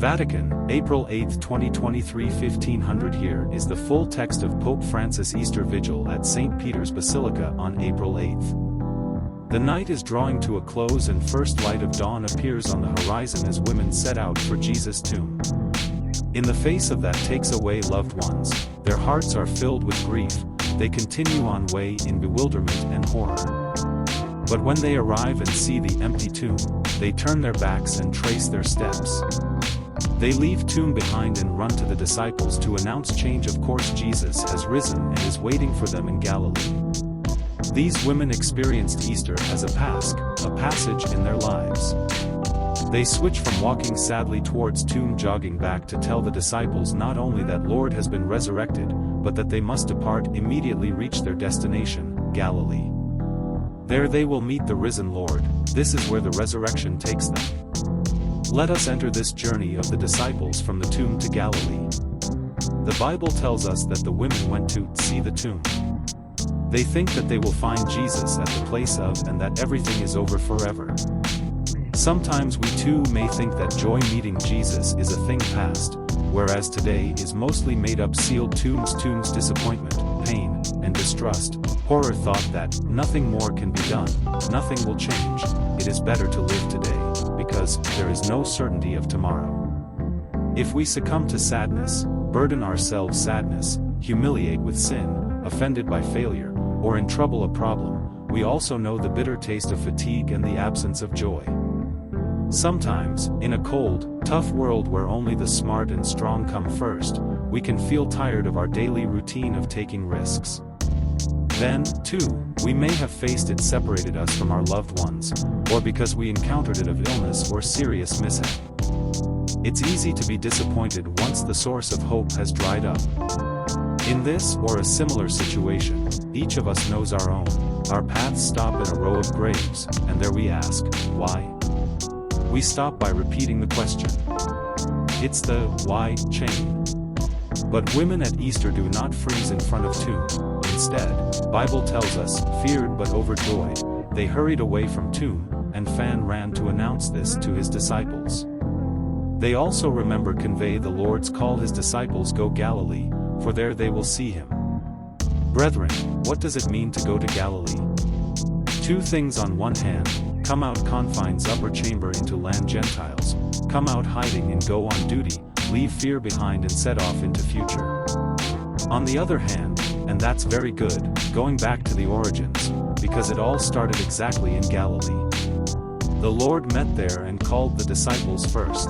Vatican, April 8, 2023 1500. Here is the full text of Pope Francis Easter Vigil at St. Peter's Basilica on April 8. The night is drawing to a close and first light of dawn appears on the horizon as women set out for Jesus' tomb. In the face of that takes away loved ones, their hearts are filled with grief, they continue on way in bewilderment and horror. But when they arrive and see the empty tomb, they turn their backs and trace their steps. They leave tomb behind and run to the disciples to announce change. Of course, Jesus has risen and is waiting for them in Galilee. These women experienced Easter as a Pasch, a passage in their lives. They switch from walking sadly towards tomb jogging back to tell the disciples not only that Lord has been resurrected, but that they must depart immediately reach their destination, Galilee. There they will meet the risen Lord. This is where the resurrection takes them. Let us enter this journey of the disciples from the tomb to Galilee. The Bible tells us that the women went to see the tomb. They think that they will find Jesus at the place of and that everything is over forever. Sometimes we too may think that joy meeting Jesus is a thing past, whereas today is mostly made up sealed tombs, disappointment, pain, and distrust, horror, thought that nothing more can be done, nothing will change. It is better to live today, because there is no certainty of tomorrow. If we succumb to sadness, burden ourselves sadness, humiliate with sin, offended by failure, or in trouble a problem, we also know the bitter taste of fatigue and the absence of joy. Sometimes, in a cold, tough world where only the smart and strong come first, we can feel tired of our daily routine of taking risks. Then, too, we may have faced it separated us from our loved ones, or because we encountered it of illness or serious mishap. It's easy to be disappointed once the source of hope has dried up. In this or a similar situation, each of us knows our own. Our paths stop in a row of graves, and there we ask, why? We stop by repeating the question. It's the why chain. But women at Easter do not freeze in front of tomb. Instead, Bible tells us, feared but overjoyed, they hurried away from tomb, and Fan ran to announce this to his disciples. They also remember convey the Lord's call his disciples go Galilee, for there they will see him. Brethren, what does it mean to go to Galilee? Two things. On one hand, come out confines upper chamber into land Gentiles, come out hiding and go on duty, leave fear behind and set off into future. On the other hand, and that's very good, going back to the origins, because it all started exactly in Galilee. The Lord met there and called the disciples first.